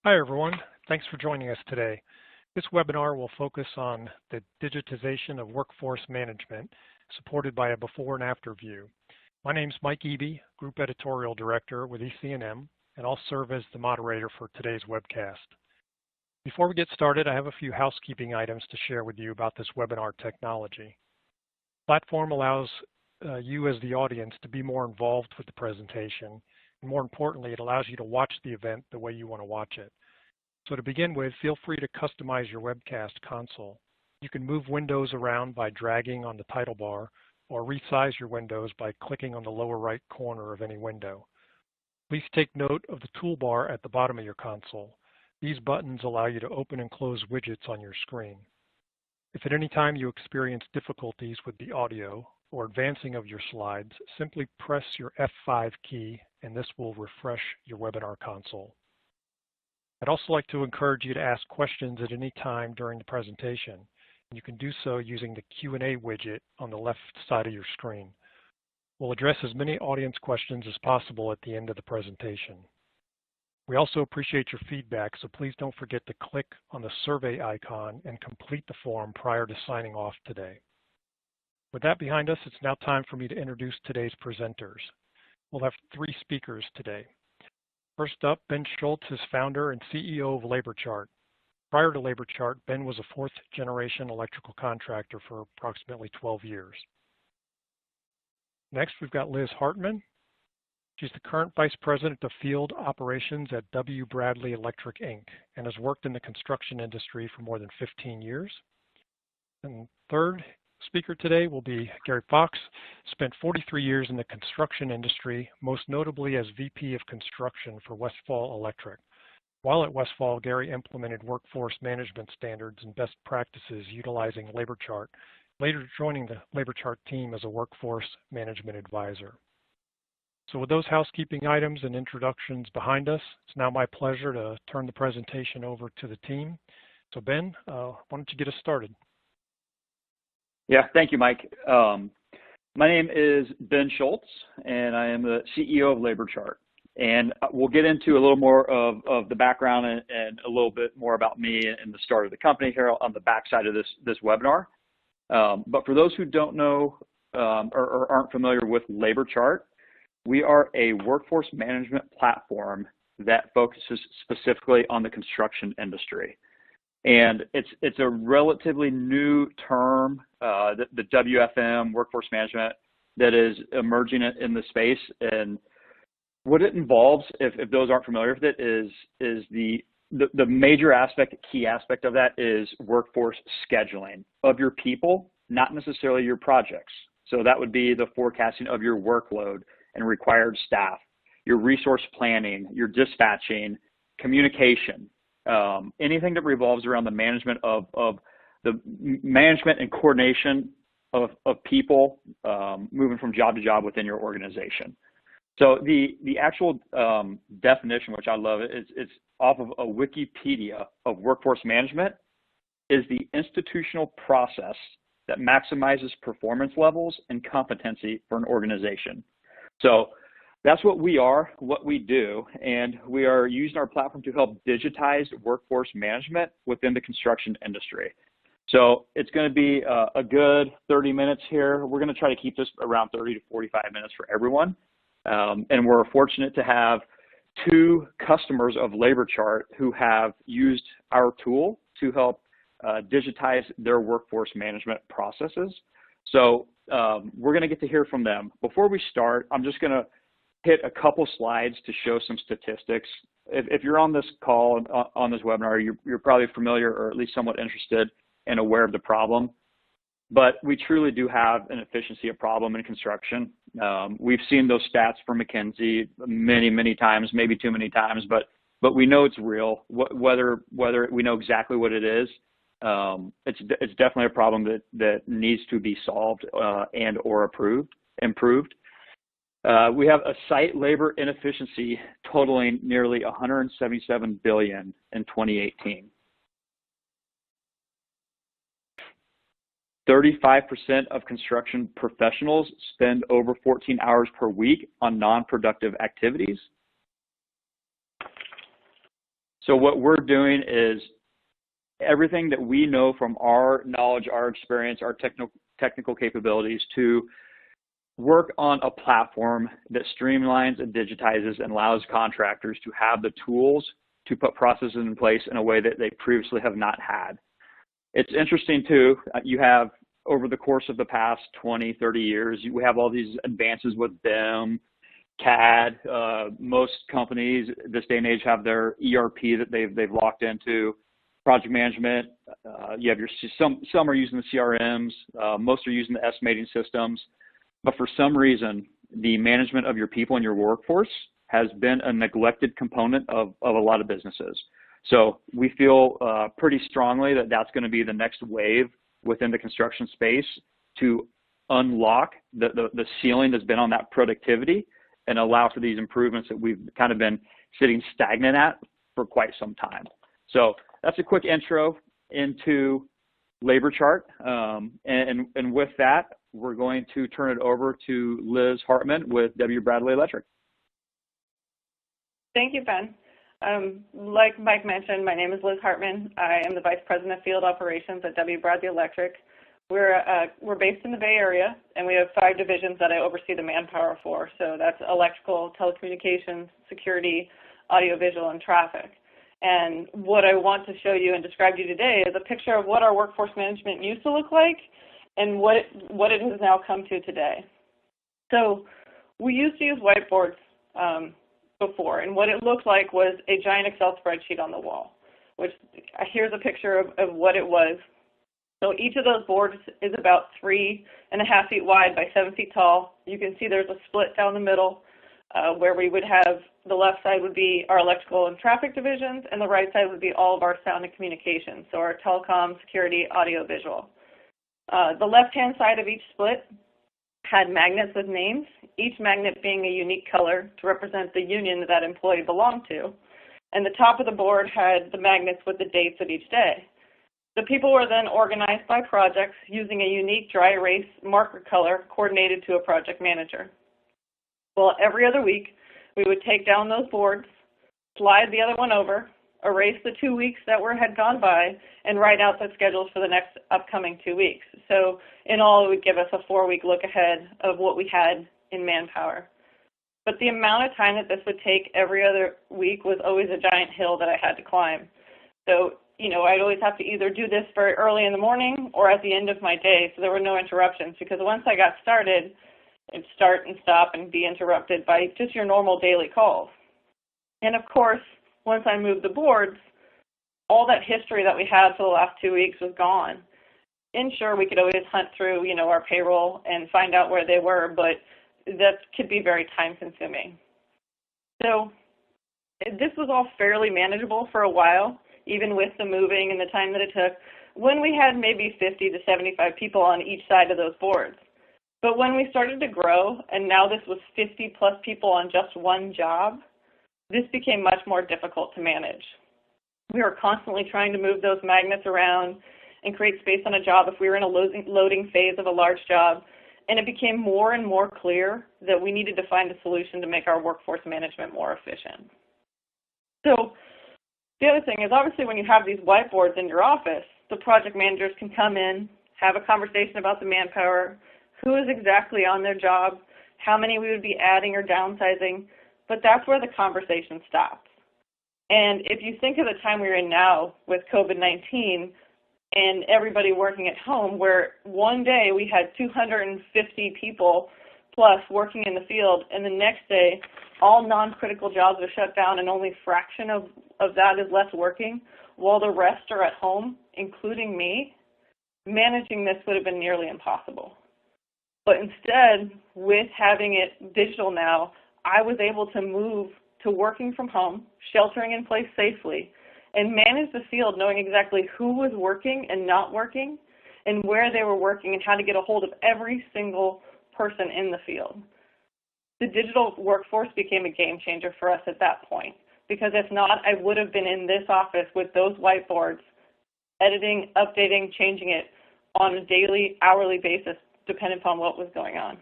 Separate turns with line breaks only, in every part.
Hi, everyone. Thanks for joining us today. This webinar will focus on the digitization of workforce management, supported by a before and after view. My name is Mike Eby, Group Editorial Director with EC&M, and I'll serve as the moderator for today's webcast. Before we get started, I have a few housekeeping items to share with you about this webinar technology. The platform allows you as the audience to be more involved with the presentation. And more importantly, it allows you to watch the event the way you want to watch it. So to begin with, feel free to customize your webcast console. You can move windows around by dragging on the title bar or resize your windows by clicking on the lower right corner of any window. Please take note of the toolbar at the bottom of your console. These buttons allow you to open and close widgets on your screen. If at any time you experience difficulties with the audio or advancing of your slides, simply press your F5 key and this will refresh your webinar console. I'd also like to encourage you to ask questions at any time during the presentation. You can do so using the Q&A widget on the left side of your screen. We'll address as many audience questions as possible at the end of the presentation. We also appreciate your feedback, so please don't forget to click on the survey icon and complete the form prior to signing off today. With that behind us, it's now time for me to introduce today's presenters. We'll have three speakers today. First up, Ben Schultz is founder and CEO of Laborchart. Prior to Laborchart, Ben was a fourth-generation electrical contractor for approximately 12 years. Next, we've got Liz Hartmann. She's the current Vice President of Field Operations at W. Bradley Electric, Inc., and has worked in the construction industry for more than 15 years. And third speaker today will be Gary Fox. Spent 43 years in the construction industry, most notably as VP of Construction for Westfall Electric. While at Westfall, Gary implemented workforce management standards and best practices utilizing Laborchart, later joining the Laborchart team as a workforce management advisor. So with those housekeeping items and introductions behind us, it's now my pleasure to turn the presentation over to the team. So Ben, why don't you get us started?
Yeah, thank you, Mike. My name is Ben Schultz, and I am the CEO of Laborchart. And we'll get into a little more of the background and a little bit more about me and the start of the company here on the backside of this webinar. But for those who don't know or aren't familiar with Laborchart, we are a workforce management platform that focuses specifically on the construction industry. And it's a relatively new term, the WFM, workforce management, that is emerging in the space. And what it involves, if those aren't familiar with it, is the major aspect, key aspect of that is workforce scheduling of your people, not necessarily your projects. So that would be the forecasting of your workload and required staff, your resource planning, your dispatching, communication, anything that revolves around the management of the management and coordination of people moving from job to job within your organization. So the actual definition, which I love, it's off of a Wikipedia of workforce management, is the institutional process that maximizes performance levels and competency for an organization. So that's what we are, what we do, and we are using our platform to help digitize workforce management within the construction industry. So it's going to be a good 30 minutes here. We're going to try to keep this around 30 to 45 minutes for everyone. And we're fortunate to have two customers of Laborchart who have used our tool to help digitize their workforce management processes. So we're going to get to hear from them. Before we start, I'm just going to hit a couple slides to show some statistics. If you're on this call, on this webinar, you're probably familiar or at least somewhat interested and aware of the problem. But we truly do have an efficiency problem in construction. We've seen those stats from McKinsey many times, maybe too many times, but we know it's real. Whether we know exactly what it is, it's definitely a problem that needs to be solved and or improved. We have a site labor inefficiency totaling nearly $177 billion in 2018. 35% of construction professionals spend over 14 hours per week on non-productive activities. So what we're doing is everything that we know from our knowledge, our experience, our technical capabilities to work on a platform that streamlines and digitizes and allows contractors to have the tools to put processes in place in a way that they previously have not had. It's interesting too, you have over the course of the past 20, 30 years, we have all these advances with BIM, CAD. Most companies this day and age have their ERP that they've locked into. Project management, you have some are using the CRMs, most are using the estimating systems, but for some reason, the management of your people and your workforce has been a neglected component of a lot of businesses. So we feel pretty strongly that that's going to be the next wave within the construction space to unlock the ceiling that's been on that productivity and allow for these improvements that we've kind of been sitting stagnant at for quite some time. So that's a quick intro into Laborchart. And with that, we're going to turn it over to Liz Hartmann with W. Bradley Electric.
Thank you, Ben. Like Mike mentioned, my name is Liz Hartmann. I am the Vice President of Field Operations at W. Bradley Electric. We're based in the Bay Area, and we have 5 divisions that I oversee the manpower for. So that's electrical, telecommunications, security, audiovisual, and traffic. And what I want to show you and describe to you today is a picture of what our workforce management used to look like and what it has now come to today. So we used to use whiteboards before, and what it looked like was a giant Excel spreadsheet on the wall, which here's a picture of what it was. So each of those boards is about 3.5 feet wide by 7 feet tall. You can see there's a split down the middle where we would have the left side would be our electrical and traffic divisions, and the right side would be all of our sound and communications, so our telecom, security, audio, visual. The left-hand side of each split had magnets with names, each magnet being a unique color to represent the union that employee belonged to. And the top of the board had the magnets with the dates of each day. The people were then organized by projects using a unique dry erase marker color coordinated to a project manager. Well, every other week, we would take down those boards, slide the other one over, erase the 2 weeks that had gone by, and write out the schedules for the next upcoming 2 weeks. So in all, it would give us a 4-week look ahead of what we had in manpower. But the amount of time that this would take every other week was always a giant hill that I had to climb. So, I'd always have to either do this very early in the morning or at the end of my day, so there were no interruptions, because once I got started, it'd start and stop and be interrupted by just your normal daily calls. And of course, once I moved the boards, all that history that we had for the last 2 weeks was gone. And sure, we could always hunt through, our payroll and find out where they were, but that could be very time-consuming. So this was all fairly manageable for a while, even with the moving and the time that it took, when we had maybe 50 to 75 people on each side of those boards. But when we started to grow, and now this was 50-plus people on just one job, this became much more difficult to manage. We were constantly trying to move those magnets around and create space on a job if we were in a loading phase of a large job, and it became more and more clear that we needed to find a solution to make our workforce management more efficient. So the other thing is, obviously, when you have these whiteboards in your office, the project managers can come in, have a conversation about the manpower, who is exactly on their job, how many we would be adding or downsizing, but that's where the conversation stops. And if you think of the time we're in now with COVID-19 and everybody working at home, where one day we had 250 people plus working in the field, and the next day all non-critical jobs are shut down and only a fraction of that is left working, while the rest are at home, including me, managing this would have been nearly impossible. But instead, with having it digital now, I was able to move to working from home, sheltering in place safely, and manage the field knowing exactly who was working and not working, and where they were working, and how to get a hold of every single person in the field. The digital workforce became a game changer for us at that point, because if not, I would have been in this office with those whiteboards, editing, updating, changing it on a daily, hourly basis, depending upon what was going on.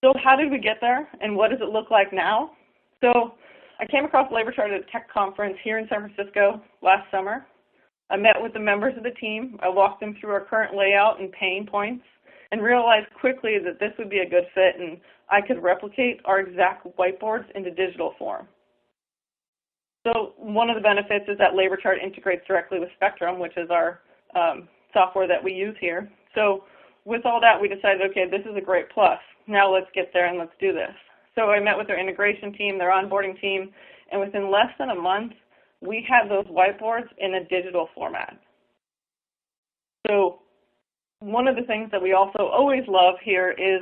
So how did we get there, and what does it look like now? So I came across Laborchart at a tech conference here in San Francisco last summer. I met with the members of the team. I walked them through our current layout and pain points and realized quickly that this would be a good fit and I could replicate our exact whiteboards into digital form. So one of the benefits is that Laborchart integrates directly with Spectrum, which is our software that we use here. So with all that, we decided, okay, this is a great plus. Now let's get there and let's do this. So I met with their integration team, their onboarding team, and within less than a month, we had those whiteboards in a digital format. So one of the things that we also always love here is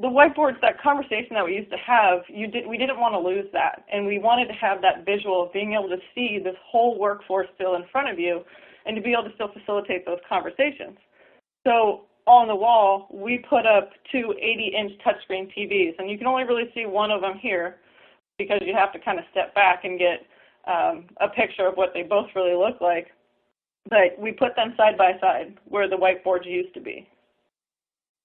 the whiteboards, that conversation that we used to have, we didn't want to lose that. And we wanted to have that visual of being able to see this whole workforce still in front of you and to be able to still facilitate those conversations. So on the wall, we put up two 80-inch touchscreen TVs. And you can only really see one of them here because you have to kind of step back and get a picture of what they both really look like. But we put them side by side where the whiteboards used to be.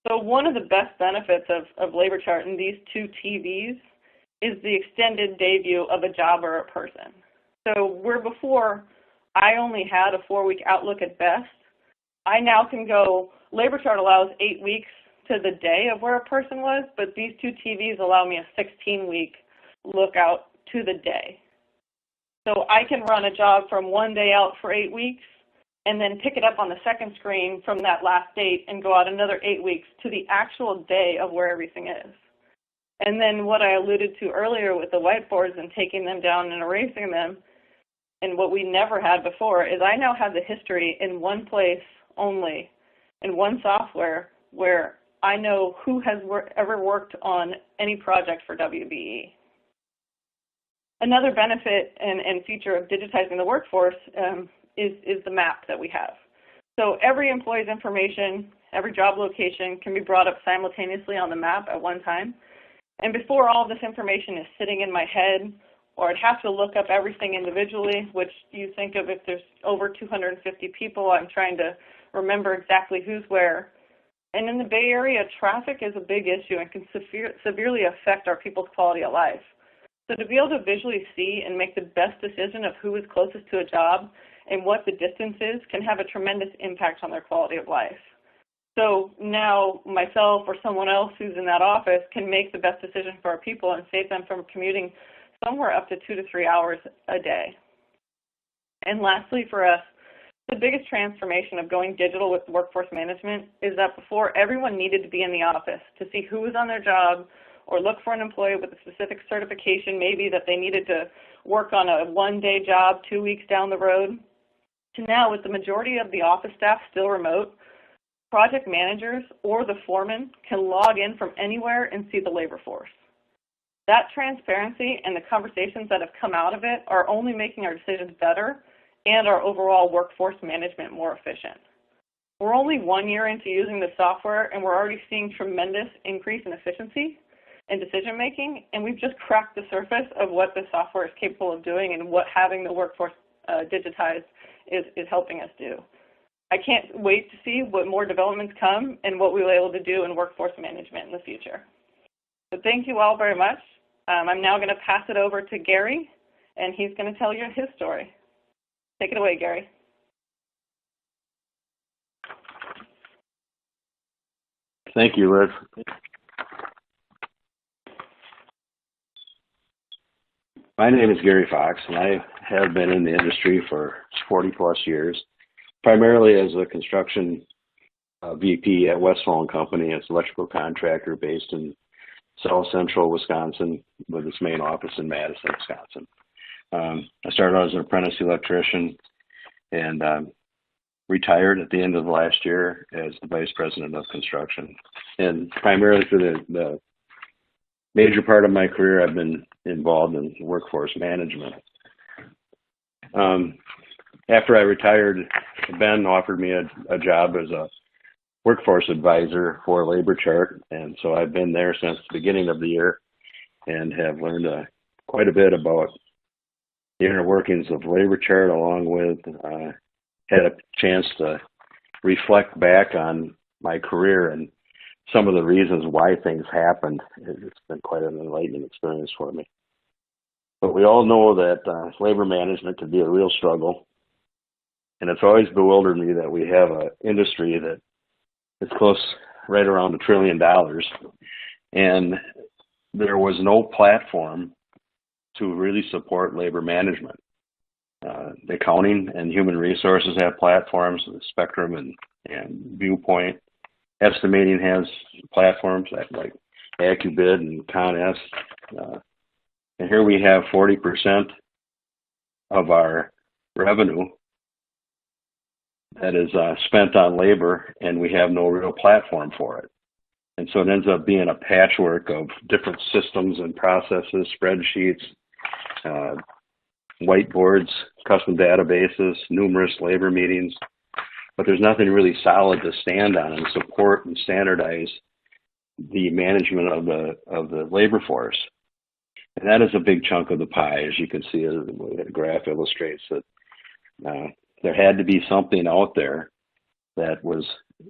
So one of the best benefits of Laborchart in these two TVs is the extended day view of a job or a person. So where before I only had a 4-week outlook at best, I now can go, Laborchart allows 8 weeks to the day of where a person was, but these two TVs allow me a 16-week look out to the day. So I can run a job from one day out for 8 weeks and then pick it up on the second screen from that last date and go out another 8 weeks to the actual day of where everything is. And then what I alluded to earlier with the whiteboards and taking them down and erasing them, and what we never had before is I now have the history in one place only, in one software, where I know who has ever worked on any project for WBE. Another benefit and feature of digitizing the workforce is the map that we have. So every employee's information, every job location can be brought up simultaneously on the map at one time. And before all this information is sitting in my head, or I'd have to look up everything individually, which you think of if there's over 250 people, I'm trying to remember exactly who's where. And in the Bay Area, traffic is a big issue and can severely affect our people's quality of life. So to be able to visually see and make the best decision of who is closest to a job and what the distance is can have a tremendous impact on their quality of life. So now myself or someone else who's in that office can make the best decision for our people and save them from commuting somewhere up to 2 to 3 hours a day. And lastly for us, the biggest transformation of going digital with workforce management is that before everyone needed to be in the office to see who was on their job or look for an employee with a specific certification, maybe that they needed to work on a one-day job 2 weeks down the road, to now with the majority of the office staff still remote, project managers or the foreman can log in from anywhere and see the labor force. That transparency and the conversations that have come out of it are only making our decisions better and our overall workforce management more efficient. We're only 1 year into using the software and we're already seeing tremendous increase in efficiency and decision making, and we've just cracked the surface of what the software is capable of doing and what having the workforce digitized is helping us do. I can't wait to see what more developments come and what we'll be able to do in workforce management in the future. So thank you all very much. I'm now going to pass it over to Gary, and he's going to tell you his story. Take it away, Gary.
Thank you, Liz. My name is Gary Fox, and I have been in the industry for 40-plus years, primarily as a construction VP at Westfall & Company. It's an electrical contractor based in South Central Wisconsin with its main office in Madison, Wisconsin. I started out as an apprentice electrician and retired at the end of last year as the Vice President of Construction. And primarily for the major part of my career, I've been involved in workforce management. After I retired, Ben offered me a job as a workforce advisor for Laborchart, and so I've been there since the beginning of the year and have learned quite a bit about the inner workings of Laborchart, along with had a chance to reflect back on my career and some of the reasons why things happened. It's been quite an enlightening experience for me. But we all know that labor management can be a real struggle. And it's always bewildered me that we have an industry that is close right around $1 trillion. And there was no platform to really support labor management. The accounting and human resources have platforms, Spectrum and Viewpoint. Estimating has platforms like AccuBid and ConS. And here we have 40% of our revenue that is spent on labor, and we have no real platform for it. And so it ends up being a patchwork of different systems and processes, spreadsheets, whiteboards, custom databases, numerous labor meetings, but there's nothing really solid to stand on and support and standardize the management of the labor force. And that is a big chunk of the pie, as you can see, the graph illustrates that there had to be something out there that was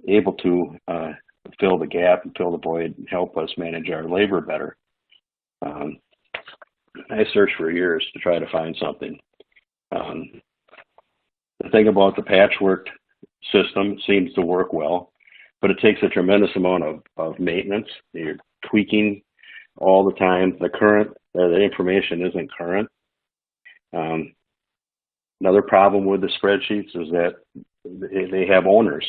able to fill the gap and fill the void and help us manage our labor better. I searched for years to try to find something. The thing about the patchwork system seems to work well, but it takes a tremendous amount of maintenance. You're tweaking all the time. The information isn't current. Another problem with the spreadsheets is that they have owners.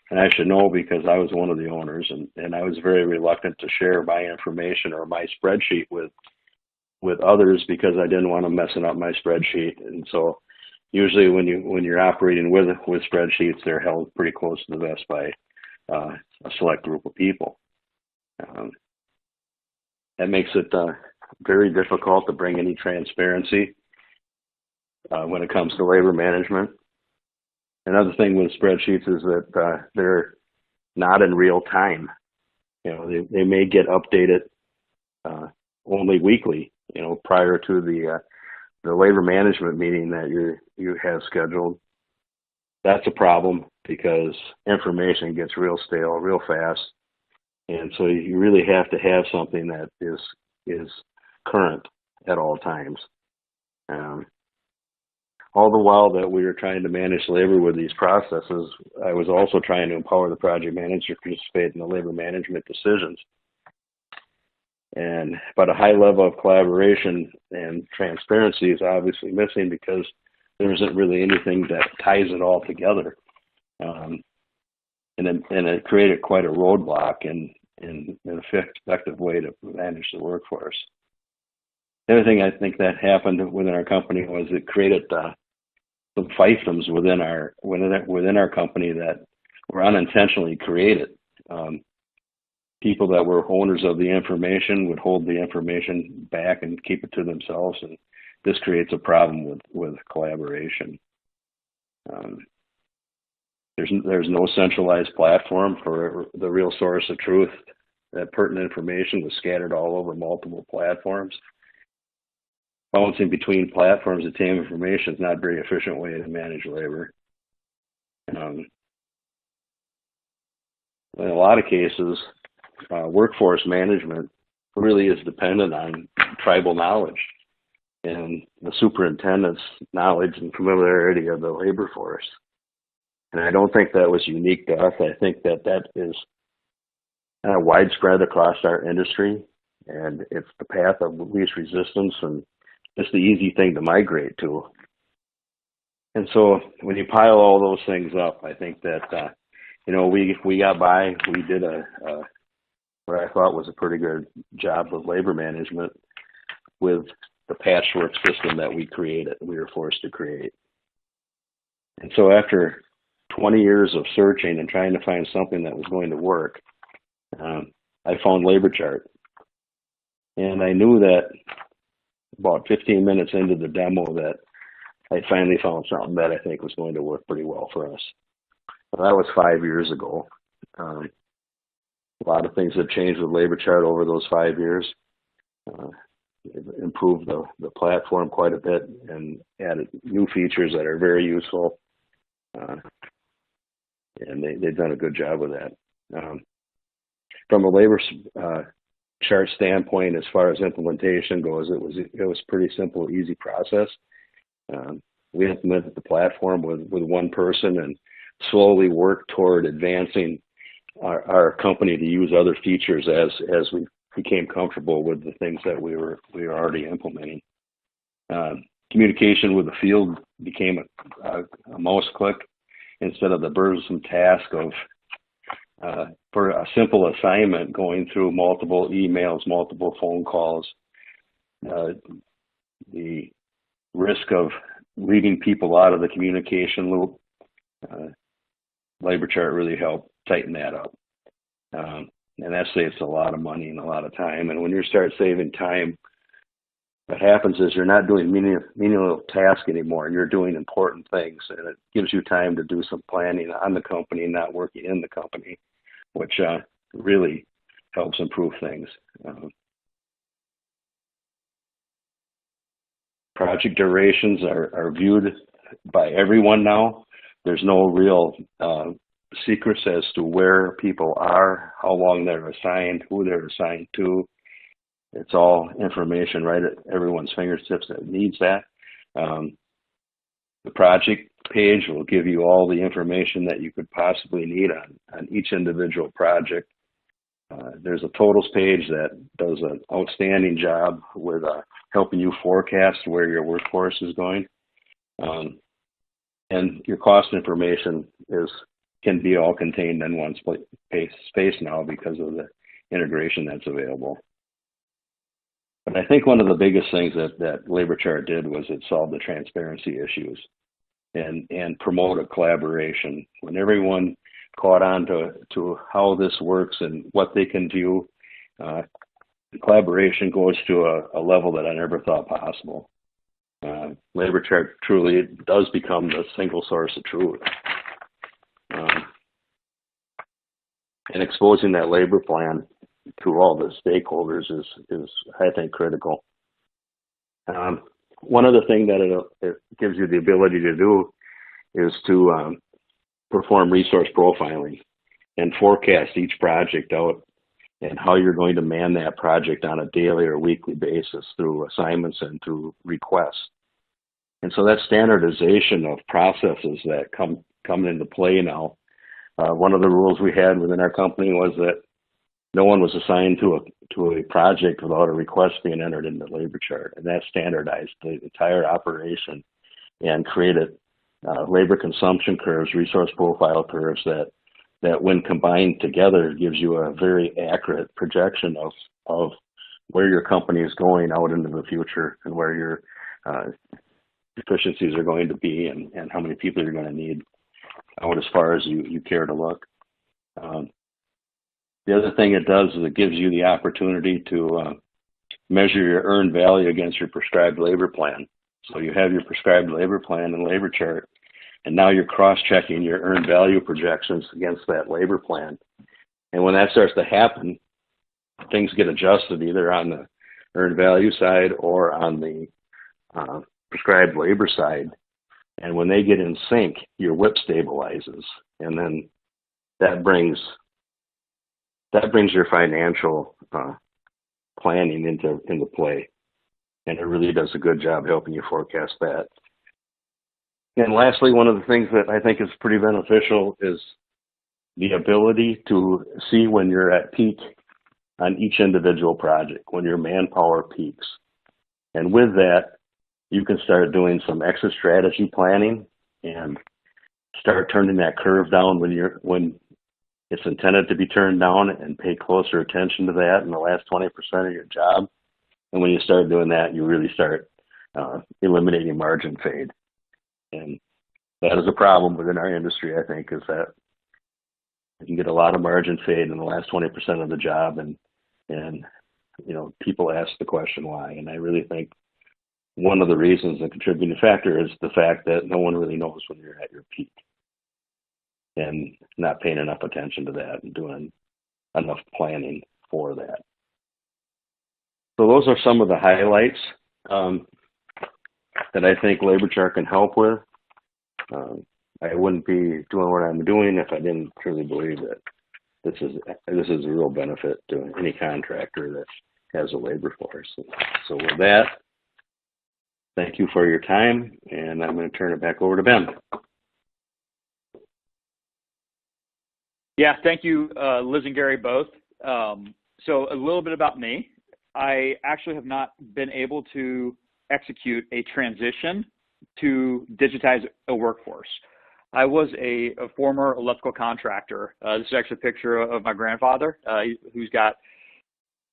And I should know because I was one of the owners, and I was very reluctant to share my information or my spreadsheet with others because I didn't want them messing up my spreadsheet. And so usually when you're operating with spreadsheets, they're held pretty close to the vest by a select group of people. That makes it very difficult to bring any transparency when it comes to labor management. Another thing with spreadsheets is that they're not in real time. They may get updated only weekly, prior to the labor management meeting that you have scheduled. That's a problem because information gets real stale real fast. And so you really have to have something that is current at all times. All the while that we were trying to manage labor with these processes, I was also trying to empower the project manager to participate in the labor management decisions. But a high level of collaboration and transparency is obviously missing because there isn't really anything that ties it all together. And it created quite a roadblock in an effective way to manage the workforce. The other thing I think that happened within our company was it created some fiefdoms within our company that were unintentionally created. People that were owners of the information would hold the information back and keep it to themselves, and this creates a problem with collaboration. There's no centralized platform for the real source of truth. That pertinent information was scattered all over multiple platforms. Bouncing between platforms to obtain information is not a very efficient way to manage labor. In a lot of cases, workforce management really is dependent on tribal knowledge and the superintendent's knowledge and familiarity of the labor force. And I don't think that was unique to us. I think that is kind of widespread across our industry, and it's the path of least resistance and it's the easy thing to migrate to. And so when you pile all those things up, I think that, we got by. We did what I thought was a pretty good job of labor management with the patchwork system that we were forced to create. And so after 20 years of searching and trying to find something that was going to work, I found Laborchart. And I knew that about 15 minutes into the demo that I finally found something that I think was going to work pretty well for us. Well, that was 5 years ago. A lot of things have changed with Laborchart over those 5 years. Improved the platform quite a bit and added new features that are very useful. And they've done a good job with that. From a labor chart standpoint, as far as implementation goes, it was pretty simple, easy process. We implemented the platform with one person and slowly worked toward advancing our company to use other features as we became comfortable with the things that we were already implementing. Communication with the field became a mouse click instead of the burdensome task of for a simple assignment going through multiple emails, multiple phone calls. The risk of leaving people out of the communication loop, Laborchart really helped tighten that up. And that saves a lot of money and a lot of time. And when you start saving time, what happens is you're not doing menial tasks anymore. You're doing important things, and it gives you time to do some planning on the company, not working in the company, which really helps improve things. Project durations are viewed by everyone now. There's no real secrets as to where people are, how long they're assigned, who they're assigned to. It's all information right at everyone's fingertips that needs that. The project page will give you all the information that you could possibly need on each individual project. There's a totals page that does an outstanding job with helping you forecast where your workforce is going. And your cost information can be all contained in one space now because of the integration that's available. But I think one of the biggest things that Laborchart did was it solved the transparency issues and promoted collaboration. When everyone caught on to how this works and what they can view, collaboration goes to a level that I never thought possible. Laborchart truly does become the single source of truth. And exposing that labor plan to all the stakeholders is I think, critical. One other thing that it gives you the ability to do is to perform resource profiling and forecast each project out and how you're going to man that project on a daily or weekly basis through assignments and through requests. And so that standardization of processes that come into play now. One of the rules we had within our company was that no one was assigned to a project without a request being entered in the Laborchart, and that standardized the entire operation and created labor consumption curves, resource profile curves that when combined together gives you a very accurate projection of where your company is going out into the future and where your efficiencies are going to be and how many people you're going to need out as far as you care to look. The other thing it does is it gives you the opportunity to measure your earned value against your prescribed labor plan. So you have your prescribed labor plan and Laborchart, and now you're cross-checking your earned value projections against that labor plan. And when that starts to happen, things get adjusted either on the earned value side or on the prescribed labor side. And when they get in sync, your WIP stabilizes, and then that brings your financial planning into play, and it really does a good job helping you forecast that. And lastly, one of the things that I think is pretty beneficial is the ability to see when you're at peak on each individual project, when your manpower peaks. And with that, you can start doing some exit strategy planning and start turning that curve down when it's intended to be turned down, and pay closer attention to that in the last 20% of your job. And when you start doing that, you really start eliminating margin fade. And that is a problem within our industry, I think, is that you can get a lot of margin fade in the last 20% of the job, and people ask the question why. And I really think one of the reasons, a contributing factor, is the fact that no one really knows when you're at your peak, and not paying enough attention to that and doing enough planning for that. So those are some of the highlights that I think Laborchart can help with. I wouldn't be doing what I'm doing if I didn't truly believe that this is a real benefit to any contractor that has a labor force. So with that, thank you for your time, and I'm going to turn it back over to Ben.
Yeah, thank you, Liz and Gary, both. So a little bit about me. I actually have not been able to execute a transition to digitize a workforce. I was a former electrical contractor. This is actually a picture of my grandfather, who's got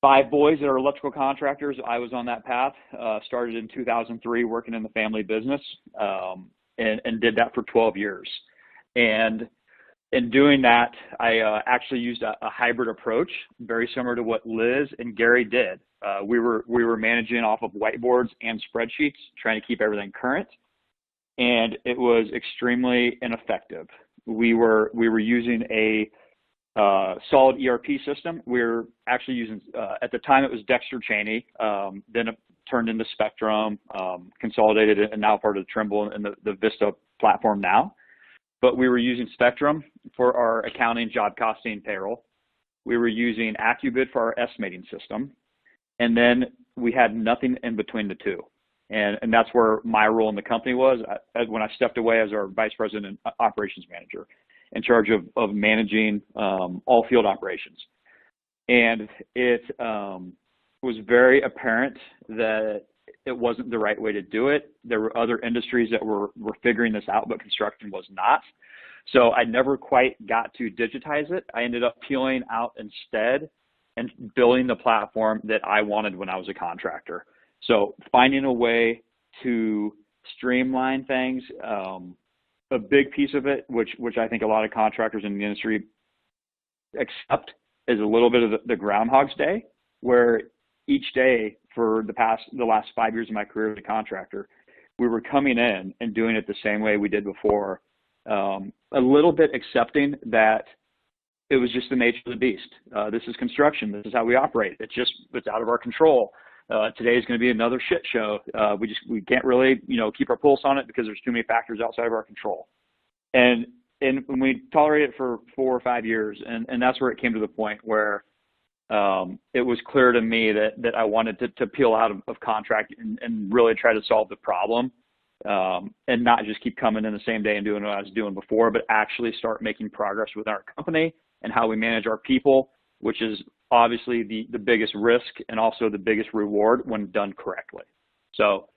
5 boys that are electrical contractors. I was on that path, started in 2003 working in the family business, and did that for 12 years. And in doing that, I actually used a hybrid approach, very similar to what Liz and Gary did. We were managing off of whiteboards and spreadsheets, trying to keep everything current, and it was extremely ineffective. We were using a solid ERP system. We were actually using, at the time it was Dexter Cheney, then it turned into Spectrum, consolidated it, and now part of the Trimble and the Vista platform now. But we were using Spectrum for our accounting, job costing, payroll. We were using AccuBid for our estimating system. And then we had nothing in between the two. And that's where my role in the company was when I stepped away as our vice president and operations manager, in charge of managing all field operations. And it was very apparent that it wasn't the right way to do it. There were other industries that were figuring this out, but construction was not. So I never quite got to digitize it. I ended up peeling out instead and building the platform that I wanted when I was a contractor. So finding a way to streamline things, a big piece of it, which I think a lot of contractors in the industry accept, is a little bit of the Groundhog's Day, where each day for the last 5 years of my career as a contractor, we were coming in and doing it the same way we did before, a little bit accepting that it was just the nature of the beast. This is construction. This is how we operate. It's out of our control. Today is going to be another shit show. We can't really, keep our pulse on it because there's too many factors outside of our control. And we tolerated it for 4 or 5 years, and that's where it came to the point where it was clear to me that I wanted to peel out of contract and really try to solve the problem, and not just keep coming in the same day and doing what I was doing before, but actually start making progress with our company and how we manage our people, which is obviously the biggest risk and also the biggest reward when done correctly. So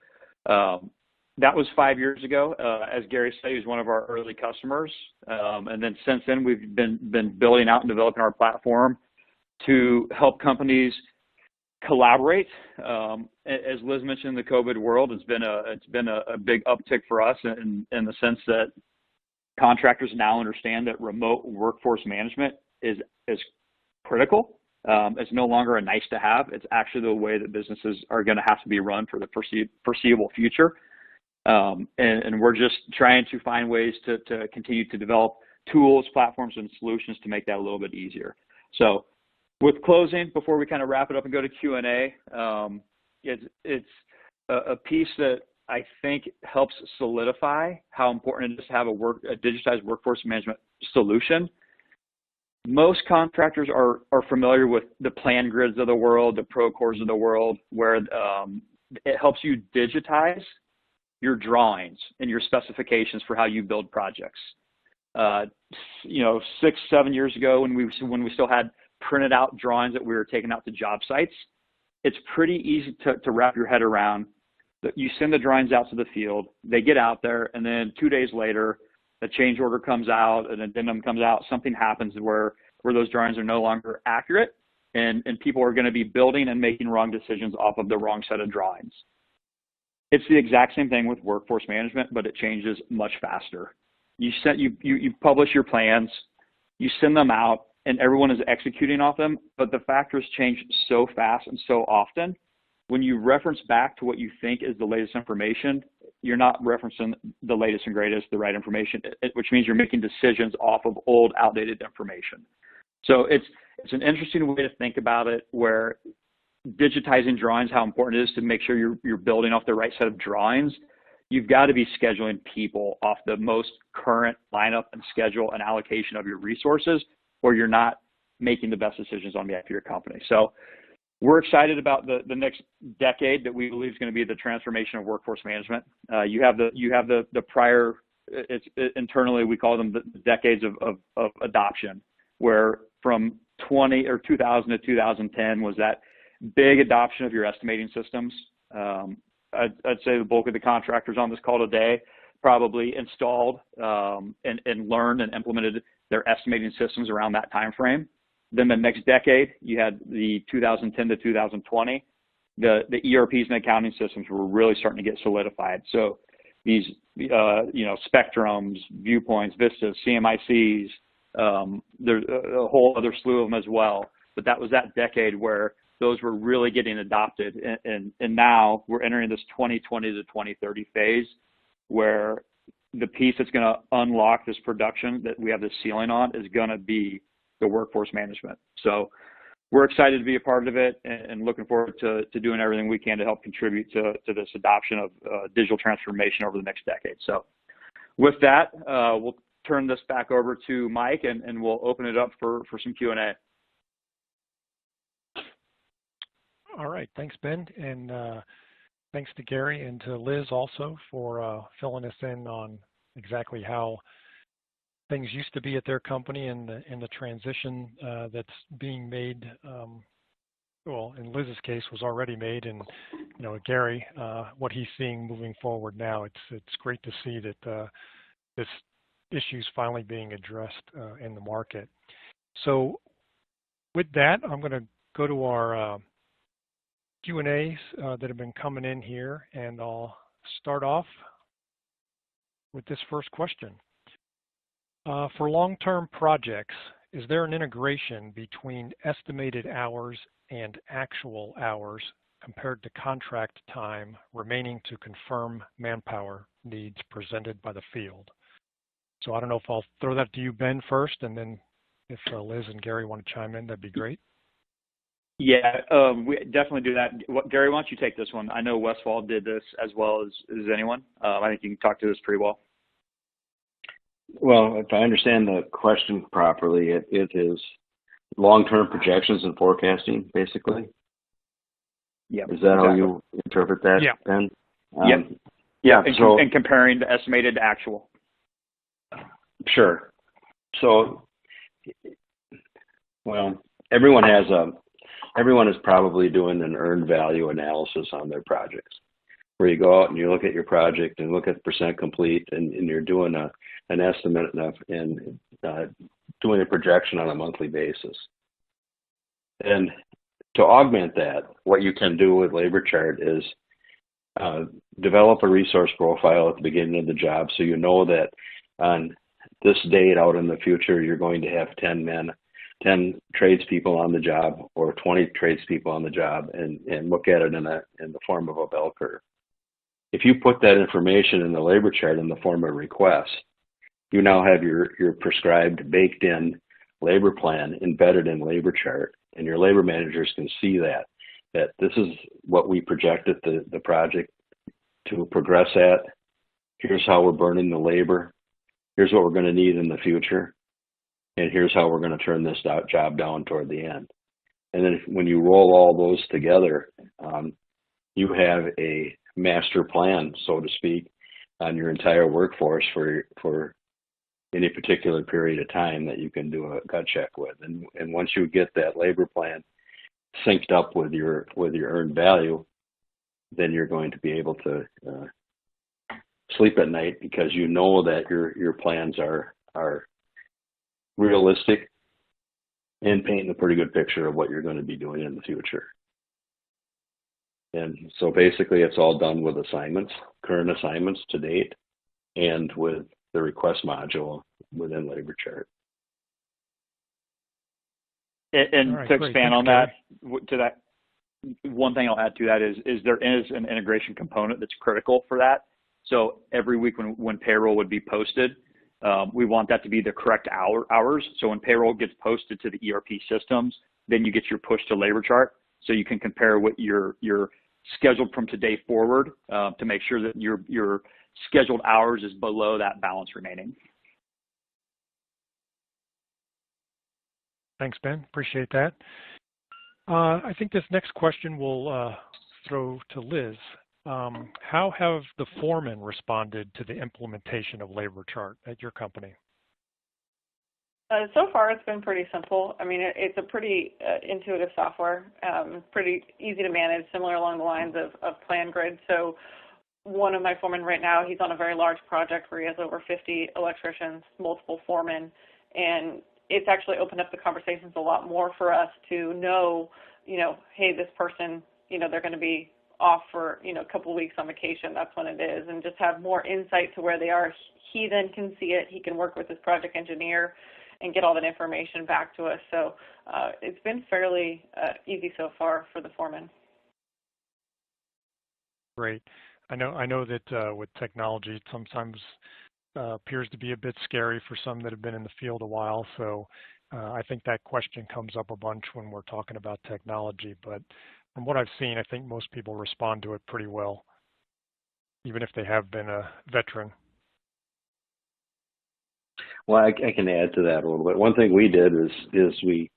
that was 5 years ago. As Gary said, he was one of our early customers. And then since then, we've been building out and developing our platform to help companies collaborate. As Liz mentioned, in the COVID world, it's been a big uptick for us in the sense that contractors now understand that remote workforce management is critical. It's no longer a nice to have. It's actually the way that businesses are going to have to be run for the foreseeable future. And we're just trying to find ways to continue to develop tools, platforms, and solutions to make that a little bit easier. So with closing, before we kind of wrap it up and go to Q&A, it's a piece that I think helps solidify how important it is to have a digitized workforce management solution. Most contractors are familiar with the plan grids of the world, the Procores of the world, where it helps you digitize your drawings and your specifications for how you build projects. 6, 7 years ago, when we still had printed out drawings that we were taking out to job sites, it's pretty easy to wrap your head around that. You send the drawings out to the field, they get out there, and then 2 days later, a change order comes out, an addendum comes out, something happens where those drawings are no longer accurate, and people are going to be building and making wrong decisions off of the wrong set of drawings. It's the exact same thing with workforce management, but it changes much faster. You publish your plans, you send them out, and everyone is executing off them, but the factors change so fast and so often. When you reference back to what you think is the latest information, you're not referencing the latest and greatest, the right information, which means you're making decisions off of old, outdated information. So it's an interesting way to think about it, where digitizing drawings, how important it is to make sure you're building off the right set of drawings. You've got to be scheduling people off the most current lineup and schedule and allocation of your resources, or you're not making the best decisions on behalf of your company. So we're excited about the next decade that we believe is going to be the transformation of workforce management. You have the prior, internally we call them the decades of adoption, where from 2000 to 2010 was that big adoption of your estimating systems. I'd say the bulk of the contractors on this call today probably installed and learned and implemented their estimating systems around that time frame. Then the next decade, you had the 2010 to 2020. The ERPs and accounting systems were really starting to get solidified. So these, Spectrums, Viewpoints, Vistas, CMICs, there's a whole other slew of them as well. But that was that decade where those were really getting adopted. And now we're entering this 2020 to 2030 phase where the piece that's going to unlock this production that we have this ceiling on is going to be the workforce management. So we're excited to be a part of it and looking forward to doing everything we can to help contribute to this adoption of digital transformation over the next decade. So with that, we'll turn this back over to Mike and we'll open it up for some Q&A.
All right. Thanks, Ben. And thanks to Gary and to Liz also for filling us in on exactly how things used to be at their company and the transition that's being made. Well, in Liz's case, was already made, and Gary, what he's seeing moving forward now. It's great to see that this issue is finally being addressed in the market. So, with that, I'm going to go to our Q&As that have been coming in here, and I'll start off with this first question. For long-term projects, is there an integration between estimated hours and actual hours compared to contract time remaining to confirm manpower needs presented by the field? So I don't know if I'll throw that to you, Ben, first, and then if Liz and Gary want to chime in, that'd be great.
Yeah, we definitely do that. Gary, why don't you take this one? I know Westfall did this as well as anyone. I think you can talk to this pretty well.
Well, if I understand the question properly, it is long-term projections and forecasting, basically.
Yeah.
Is that how you interpret that,
Yeah.
Ben?
Yeah. And comparing the estimated to actual.
Sure. So, well, everyone is probably doing an earned value analysis on their projects, where you go out and you look at your project and look at percent complete, and you're doing an estimate and doing a projection on a monthly basis. And to augment that, what you can do with Laborchart is develop a resource profile at the beginning of the job, so you know that on this date out in the future, you're going to have 10 tradespeople on the job or 20 tradespeople on the job, and look at it in the form of a bell curve. If you put that information in the Laborchart in the form of requests, you now have your prescribed baked-in labor plan embedded in Laborchart, and your labor managers can see that this is what we projected the project to progress at. Here's how we're burning the labor. Here's what we're going to need in the future. And here's how we're going to turn this job down toward the end. And then when you roll all those together, you have a master plan, so to speak, on your entire workforce for any particular period of time that you can do a gut check with. And once you get that labor plan synced up with your earned value, then you're going to be able to sleep at night, because you know that your plans are realistic and paint a pretty good picture of what you're going to be doing in the future. And so basically it's all done with assignments, current assignments to date, and with the request module within Laborchart.
And
right,
to
great.
expand
Thanks,
on that, one thing I'll add to that is there is an integration component that's critical for that. So every week when payroll would be posted, we want that to be the correct hours. So when payroll gets posted to the ERP systems, then you get your push to Laborchart, so you can compare what you're scheduled from today forward to make sure that your scheduled hours is below that balance remaining.
Thanks, Ben. Appreciate that. I think this next question will throw to Liz. How have the foremen responded to the implementation of Laborchart at your company?
So far, it's been pretty simple. I mean, it's a pretty intuitive software, pretty easy to manage, similar along the lines of PlanGrid. So one of my foremen right now, he's on a very large project where he has over 50 electricians, multiple foremen, and it's actually opened up the conversations a lot more for us to know, hey, this person, they're going to be off for, a couple of weeks on vacation, that's when it is, and just have more insight to where they are. He then can see it, he can work with his project engineer and get all that information back to us. So it's been fairly easy so far for the foreman.
Great. I know that with technology, it sometimes appears to be a bit scary for some that have been in the field a while. So I think that question comes up a bunch when we're talking about technology. But from what I've seen, I think most people respond to it pretty well, even if they have been a veteran.
Well, I can add to that a little bit. One thing we did is we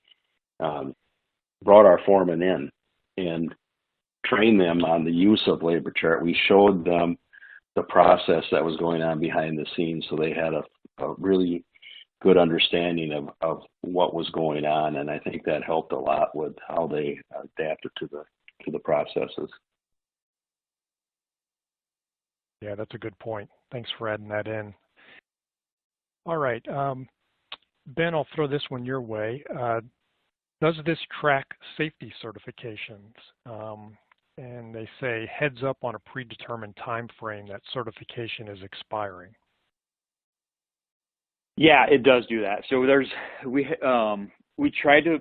brought our foremen in and trained them on the use of Laborchart. We showed them the process that was going on behind the scenes, so they had a really good understanding of what was going on, and I think that helped a lot with how they adapted to the processes.
Yeah, that's a good point. Thanks for adding that in. All right, Ben, I'll throw this one your way. Does this track safety certifications? And they say heads up on a predetermined time frame that certification is expiring.
Yeah, it does do that. So we try to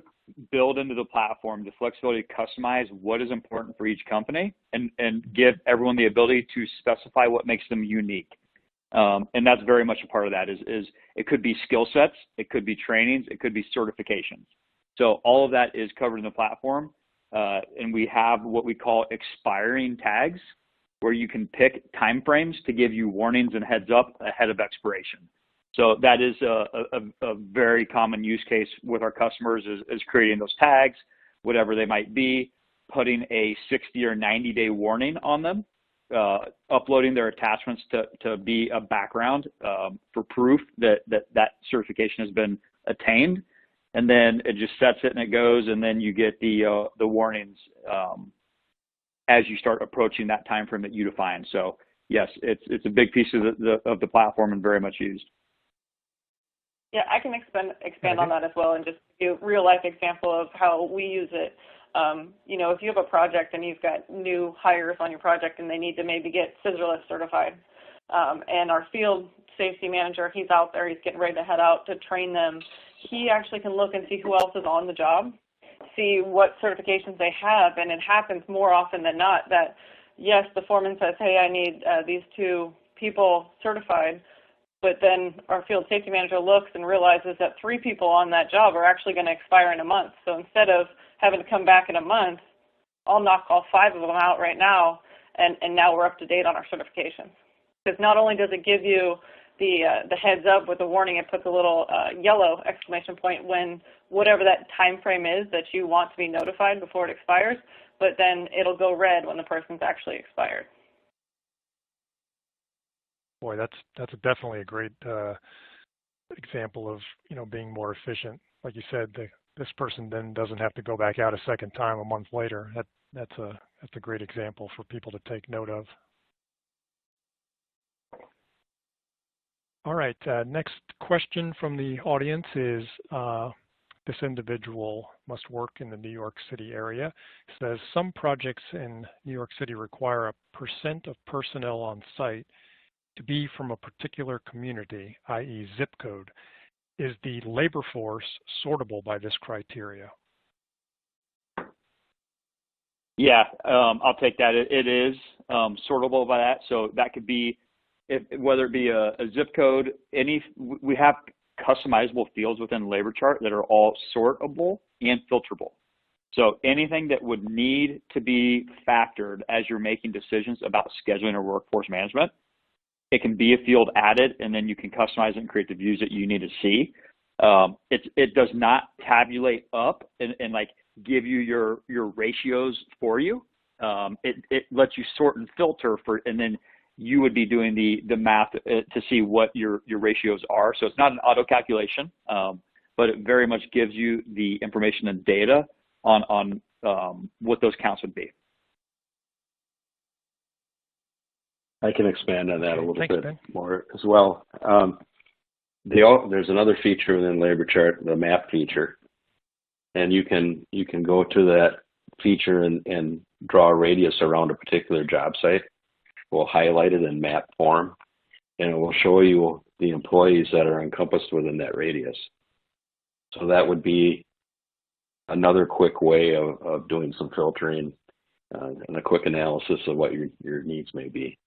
build into the platform the flexibility to customize what is important for each company and give everyone the ability to specify what makes them unique. And that's very much a part of that is it could be skill sets, it could be trainings, it could be certifications. So all of that is covered in the platform. And we have what we call expiring tags where you can pick timeframes to give you warnings and heads up ahead of expiration. So that is a very common use case with our customers is creating those tags, whatever they might be, putting a 60 or 90-day warning on them, uploading their attachments to be a background for proof that certification has been attained. And then it just sets it and it goes, and then you get the warnings as you start approaching that time frame that you define. So yes, it's a big piece of the platform and very much used.
Yeah, I can expand on that as well and just give a real life example of how we use it. If you have a project and you've got new hires on your project and they need to maybe get scissor-lift certified, and our field safety manager, he's out there, he's getting ready to head out to train them. He actually can look and see who else is on the job, see what certifications they have, and it happens more often than not that, yes, the foreman says, hey, I need these 2 people certified, but then our field safety manager looks and realizes that 3 people on that job are actually going to expire in a month. So instead of having to come back in a month, I'll knock all 5 of them out right now, and now we're up to date on our certifications. Because not only does it give you the heads up with the warning, it puts a little yellow exclamation point when whatever that time frame is that you want to be notified before it expires, but then it'll go red when the person's actually expired.
Boy, that's definitely a great example of being more efficient. Like you said, this person then doesn't have to go back out a second time a month later. That's a great example for people to take note of. All right, next question from the audience is, this individual must work in the New York City area. It says some projects in New York City require a % of personnel on site to be from a particular community, i.e. zip code. Is the labor force sortable by this criteria?
Yeah, I'll take that. It is sortable by that. So that could be, whether it be a zip code, we have customizable fields within Laborchart that are all sortable and filterable. So anything that would need to be factored as you're making decisions about scheduling or workforce management, it can be a field added, and then you can customize it and create the views that you need to see. It does not tabulate up and like give you your ratios for you. It lets you sort and filter and then you would be doing the math to see what your ratios are. So it's not an auto calculation, but it very much gives you the information and data on what those counts would be.
I can expand on that a little
Thanks,
bit
Ben.
more as well. There's another feature within Laborchart, the map feature, and you can go to that feature and draw a radius around a particular job site. We'll highlight it in map form, and it will show you the employees that are encompassed within that radius. So that would be another quick way of doing some filtering and a quick analysis of what your needs may be.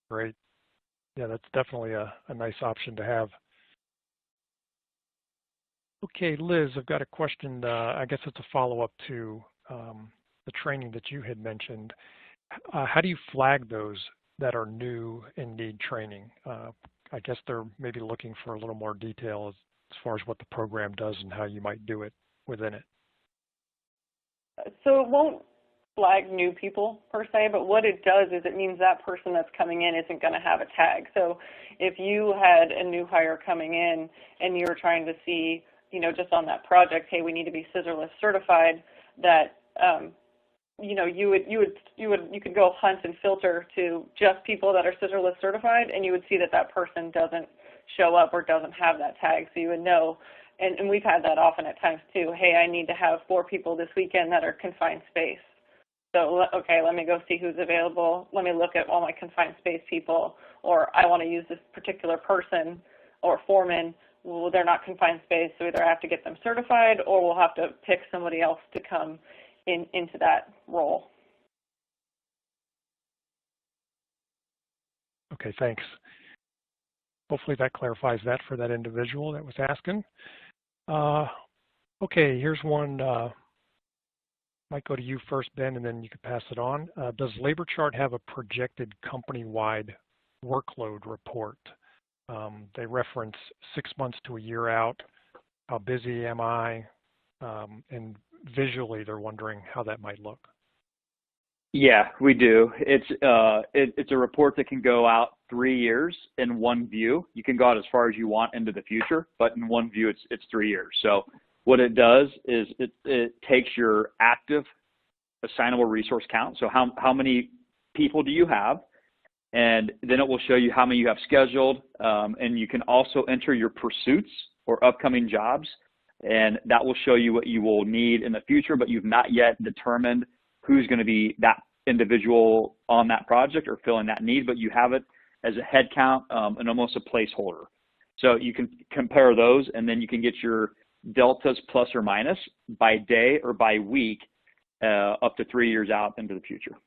Great. Yeah, that's definitely a nice option to have. Okay, Liz, I've got a question. I guess it's a follow-up to the training that you had mentioned. How do you flag those that are new and need training? I guess they're maybe looking for a little more detail as far as what the program does and how you might do it within it.
So it won't flag new people per se, but what it does is it means that person that's coming in isn't going to have a tag. So if you had a new hire coming in and you were trying to see, just on that project, hey, we need to be scissor-less certified, that you could go hunt and filter to just people that are scissor-less certified, and you would see that person doesn't show up or doesn't have that tag, so you would know. And we've had that often at times too. Hey, I need to have 4 people this weekend that are confined space. So, okay, let me go see who's available. Let me look at all my confined space people, or I want to use this particular person or foreman. Well, they're not confined space, so either I have to get them certified or we'll have to pick somebody else to come into that role.
Okay, thanks. Hopefully that clarifies that for that individual that was asking. Okay, here's one. Might go to you first, Ben, and then you can pass it on. Does Laborchart have a projected company-wide workload report? They reference 6 months to a year out. How busy am I? And visually, they're wondering how that might look.
Yeah, we do. It's a report that can go out 3 years in one view. You can go out as far as you want into the future, but in one view, it's 3 years. So what it does is it takes your active assignable resource count. So how many people do you have? And then it will show you how many you have scheduled. And you can also enter your pursuits or upcoming jobs. And that will show you what you will need in the future, but you've not yet determined who's going to be that individual on that project or filling that need, but you have it as a head count and almost a placeholder. So you can compare those, and then you can get your deltas plus or minus by day or by week up to 3 years out into the future.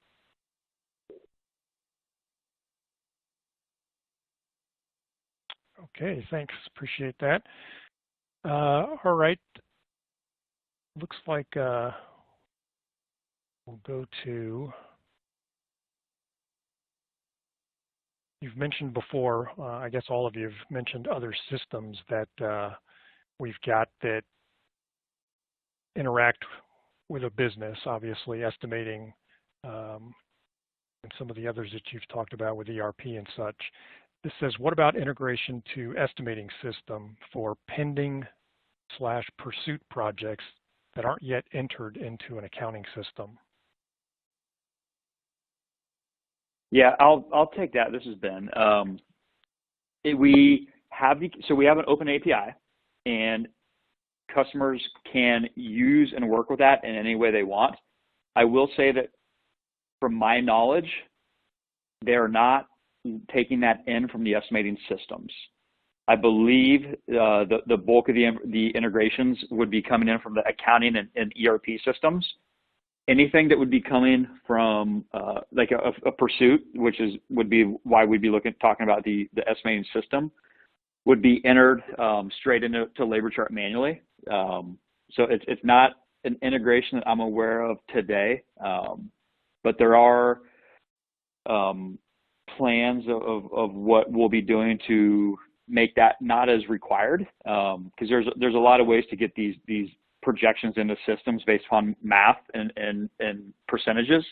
Okay, thanks. Appreciate that. All right. Looks like we'll go to, you've mentioned before, I guess all of you have mentioned other systems that we've got that interact with a business, obviously estimating, and some of the others that you've talked about with ERP and such. This says, what about integration to estimating system for pending/pursuit projects that aren't yet entered into an accounting system?
Yeah, I'll take that. This is Ben. We have an open API, and customers can use and work with that in any way they want. I will say that from my knowledge, they're not taking that in from the estimating systems. I believe the bulk of the integrations would be coming in from the accounting and ERP systems. Anything that would be coming from like a pursuit, which would be why we'd be talking about the estimating system, would be entered straight into Laborchart manually. So it's not an integration that I'm aware of today, but there are plans of what we'll be doing to make that not as required, because there's a lot of ways to get these projections into systems based on math and percentages,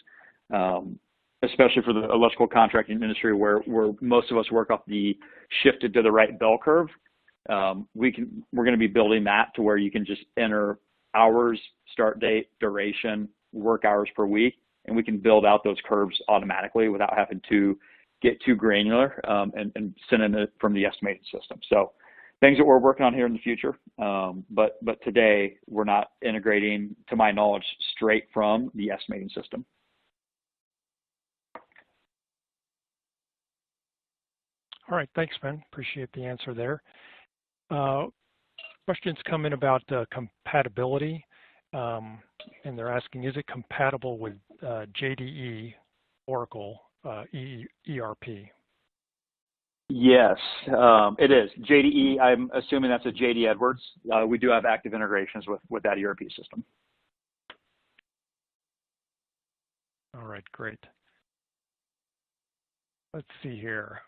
especially for the electrical contracting industry where most of us work off the shifted to the right bell curve. We're going to be building that to where you can just enter hours, start date, duration, work hours per week, and we can build out those curves automatically without having to get too granular and send it from the estimating system. So things that we're working on here in the future, but today we're not integrating, to my knowledge, straight from the estimating system.
All right, thanks, Ben. Appreciate the answer there. Questions come in about compatibility, and they're asking, is it compatible with JDE, Oracle, ERP?
Yes, it is. JDE, I'm assuming that's a JD Edwards. We do have active integrations with that ERP system.
All right, great. Let's see here.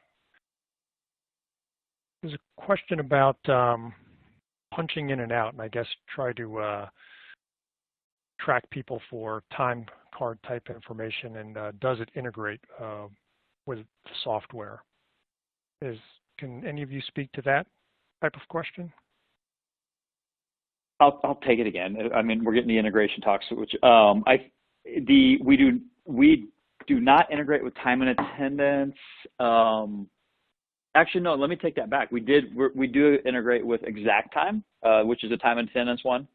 There's a question about punching in and out, and I guess try to track people for time card type information, and does it integrate with the software? Can any of you speak to that type of question?
I'll take it again. I mean, we're getting the integration talks, which we do not integrate with time and attendance. Actually, no. Let me take that back. We do integrate with Exact Time, which is a time and attendance one.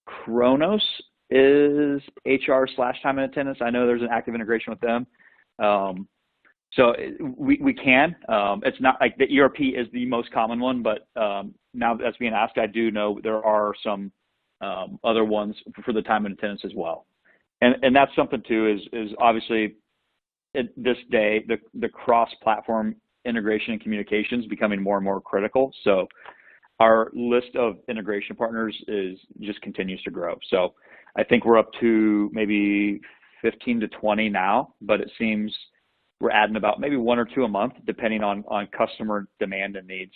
Kronos is HR/time and attendance. I know there's an active integration with them. So we can. It's not like the ERP is the most common one, but now that's being asked, I do know there are some other ones for the time and attendance as well. And that's something too, is obviously at this day, the cross-platform integration and communications becoming more and more critical. So our list of integration partners just continues to grow. So I think we're up to maybe 15 to 20 now, but it seems we're adding about maybe 1 or 2 a month, depending on customer demand and needs.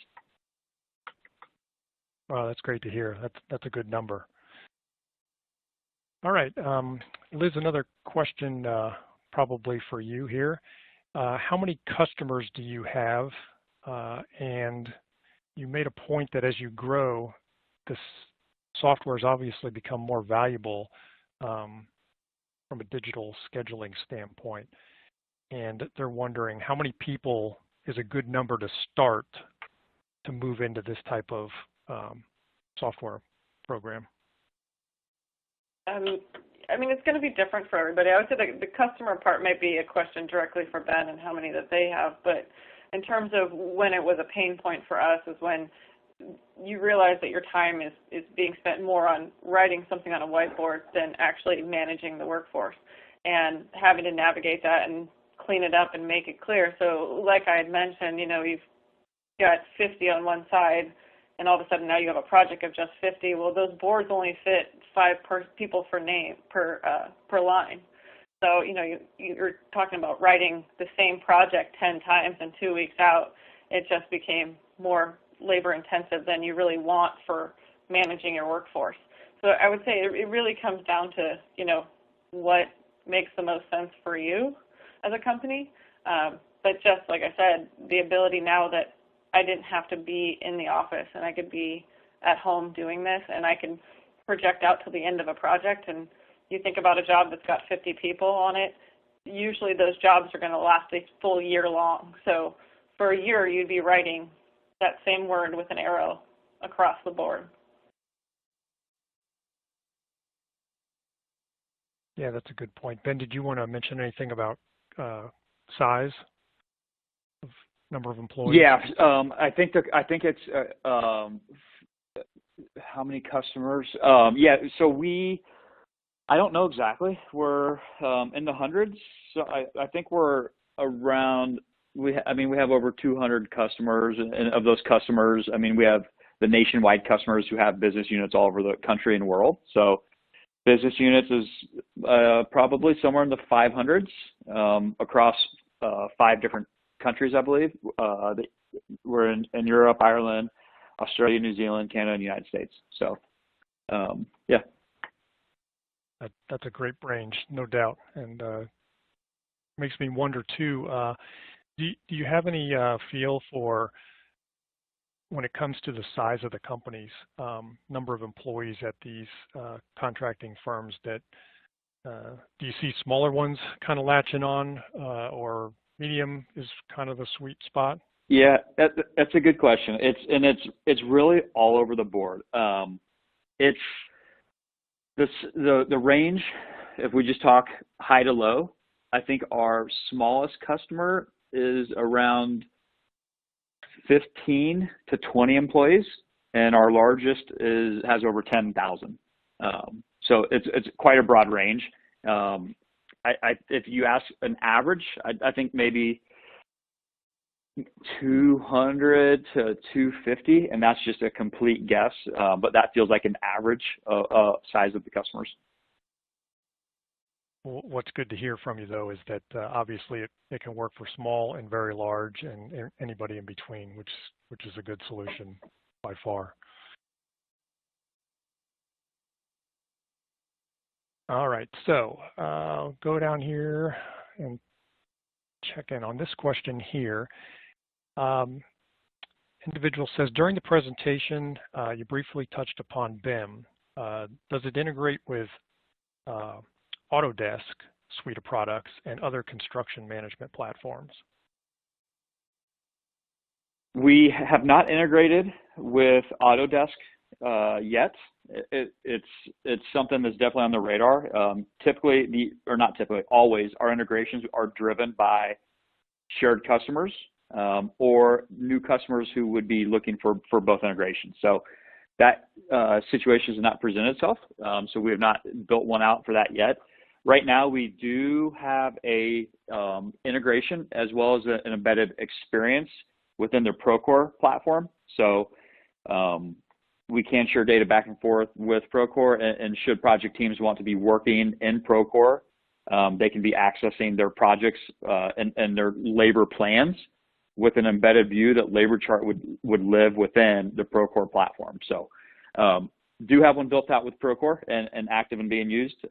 Wow, that's great to hear. That's a good number. All right, Liz, another question probably for you here. How many customers do you have? And you made a point that as you grow, this software has obviously become more valuable from a digital scheduling standpoint. And they're wondering how many people is a good number to start to move into this type of software program?
I mean, it's going to be different for everybody. I would say the customer part might be a question directly for Ben and how many that they have. But in terms of when it was a pain point for us is when you realize that your time is being spent more on writing something on a whiteboard than actually managing the workforce and having to navigate that and clean it up and make it clear. So like I had mentioned, you've got 50 on one side, and all of a sudden now you have a project of just 50. Well, those boards only fit 5 people per line. So, you're talking about writing the same project 10 times and 2 weeks out. It just became more labor intensive than you really want for managing your workforce. So I would say it really comes down to, what makes the most sense for you as a company. But just like I said, the ability now that I didn't have to be in the office and I could be at home doing this, and I can project out to the end of a project. And you think about a job that's got 50 people on it, usually those jobs are going to last a full year long. So for a year, you'd be writing that same word with an arrow across the board.
Yeah, that's a good point. Ben, did you want to mention anything about size of number of employees?
Yeah, I think it's how many customers. Yeah, so I don't know exactly. We're in the hundreds. So I think we're around. We have over 200 customers, and of those customers, we have the nationwide customers who have business units all over the country and world. So business units is probably somewhere in the 500s across 5 different countries, I believe. We're in Europe, Ireland, Australia, New Zealand, Canada, and the United States. So, yeah.
That's a great range, no doubt, and makes me wonder too. Do you have any feel for when it comes to the size of the companies, number of employees at these contracting firms? That do you see smaller ones kind of latching on, or medium is kind of the sweet spot?
Yeah, that's a good question. It's really all over the board. It's the range. If we just talk high to low, I think our smallest customer is around 15 to 20 employees, and our largest has over 10,000. So it's quite a broad range. If you ask an average, I think maybe 200 to 250, and that's just a complete guess, but that feels like an average size of the customers.
What's good to hear from you, though, is that obviously it can work for small and very large and anybody in between, which is a good solution by far. All right, so I'll go down here and check in on this question here. Individual says, during the presentation, you briefly touched upon BIM. Does it integrate with Autodesk suite of products and other construction management platforms?
We have not integrated with Autodesk yet. It's something that's definitely on the radar. Always our integrations are driven by shared customers or new customers who would be looking for both integrations. So that situation has not presented itself. So we have not built one out for that yet. Right now, we do have a integration as well as an embedded experience within the Procore platform. So we can share data back and forth with Procore, and should project teams want to be working in Procore, they can be accessing their projects and their labor plans with an embedded view that Laborchart would live within the Procore platform. So do have one built out with Procore and active and being used.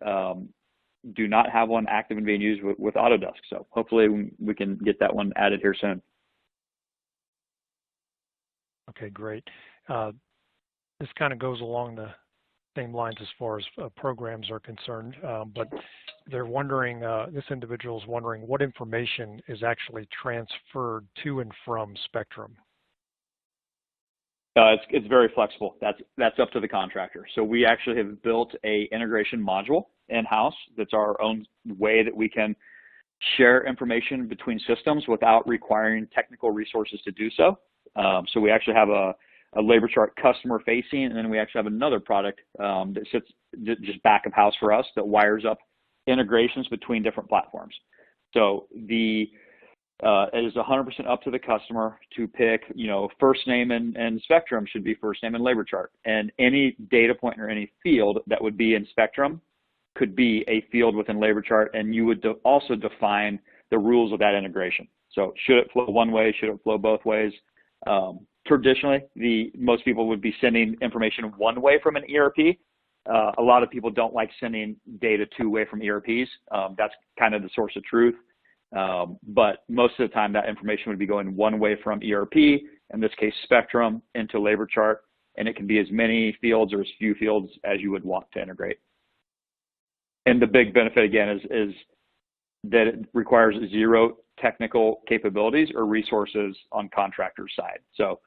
Do not have one active and being used with Autodesk. So hopefully we can get that one added here soon.
Okay, great. This kind of goes along the same lines as far as programs are concerned, but they're wondering, this individual is wondering what information is actually transferred to and from Spectrum.
It's very flexible. That's up to the contractor. So we actually have built a integration module in-house that's our own way that we can share information between systems without requiring technical resources to do so. So we actually have a Laborchart customer facing, and then we actually have another product that sits just back of house for us that wires up integrations between different platforms. So it is 100% up to the customer to pick, first name and Spectrum should be first name in Laborchart, and any data point or any field that would be in Spectrum could be a field within Laborchart, and you would also define the rules of that integration. So should it flow one way? Should it flow both ways? Traditionally, most people would be sending information one way from an ERP. A lot of people don't like sending data two-way from ERPs. That's kind of the source of truth. But most of the time, that information would be going one way from ERP, in this case, Spectrum, into Laborchart, and it can be as many fields or as few fields as you would want to integrate. And the big benefit, again, is that it requires zero technical capabilities or resources on contractor's side. So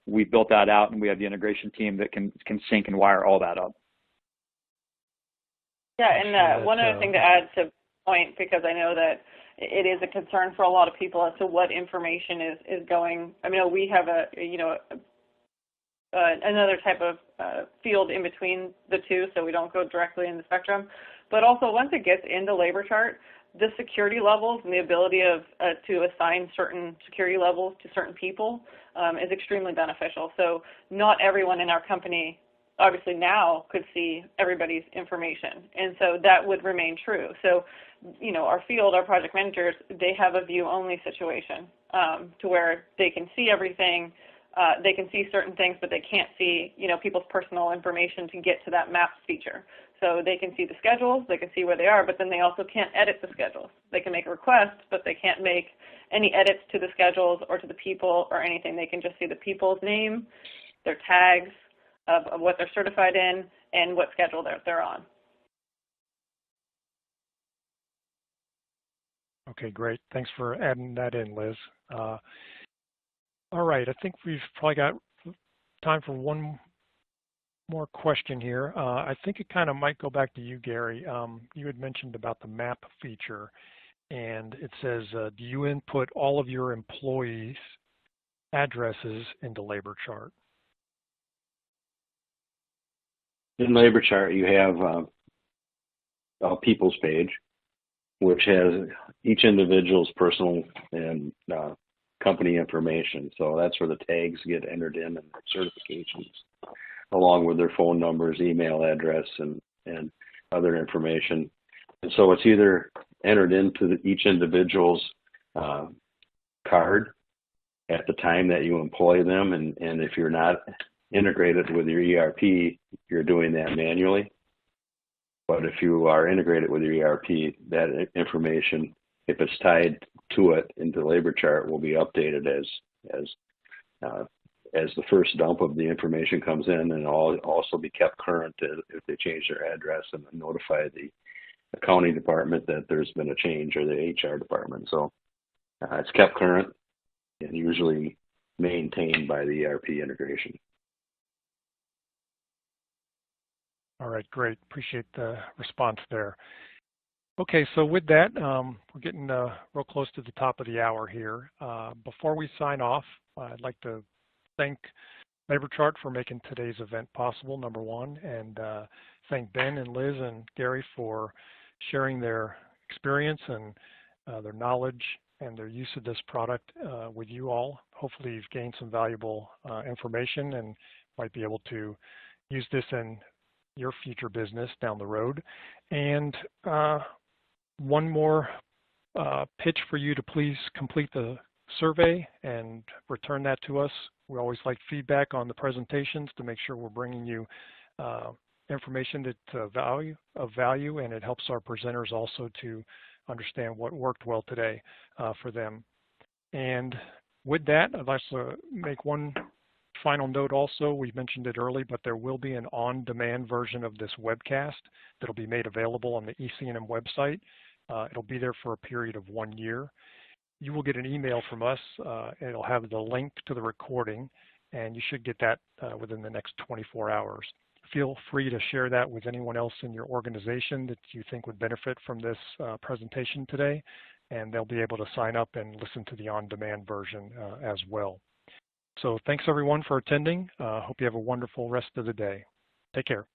we built that out, and we have the integration team that can sync and wire all that up.
Yeah, and one other thing to add to the point, because I know that it is a concern for a lot of people as to what information is going. I mean, we have another type of field in between the two, so we don't go directly in the Spectrum. But also, once it gets into Laborchart, the security levels and the ability to assign certain security levels to certain people is extremely beneficial. So not everyone in our company obviously now could see everybody's information. And so that would remain true. So, you know, our field, our project managers, they have a view-only situation to where they can see everything. They can see certain things, but they can't see, you know, people's personal information to get to that maps feature. So they can see the schedules, they can see where they are, but then they also can't edit the schedules. They can make a request, but they can't make any edits to the schedules or to the people or anything. They can just see the people's name, their tags of what they're certified in, and what schedule they're on.
Okay, great. Thanks for adding that in, Liz. All right, I think we've probably got time for one more question here. I think it kind of might go back to you, Gary. You had mentioned about the map feature, and it says, do you input all of your employees' addresses into Laborchart?
In Laborchart, you have a people's page, which has each individual's personal and company information. So that's where the tags get entered in and certifications, along with their phone numbers, email address, and other information. And so it's either entered into each individual's card at the time that you employ them, and if you're not integrated with your ERP, you're doing that manually. But if you are integrated with your ERP, that information, if it's tied to it into Laborchart, will be updated as the first dump of the information comes in, and also be kept current if they change their address, and notify the accounting department that there's been a change, or the HR department. So it's kept current and usually maintained by the ERP integration.
All right, great. Appreciate the response there. Okay, so with that, we're getting real close to the top of the hour here. Before we sign off, I'd like to thank Laborchart for making today's event possible, number one, and thank Ben and Liz and Gary for sharing their experience and their knowledge and their use of this product with you all. Hopefully you've gained some valuable information and might be able to use this in your future business down the road. And one more pitch for you to please complete the survey and return that to us. We always like feedback on the presentations to make sure we're bringing you information that's of value, and it helps our presenters also to understand what worked well today for them. And with that, I'd like to make one final note also. We mentioned it early, but there will be an on-demand version of this webcast that'll be made available on the EC&M website. It'll be there for a period of 1 year. You will get an email from us, and it'll have the link to the recording, and you should get that within the next 24 hours. Feel free to share that with anyone else in your organization that you think would benefit from this presentation today, and they'll be able to sign up and listen to the on-demand version as well. So thanks everyone for attending. Hope you have a wonderful rest of the day. Take care.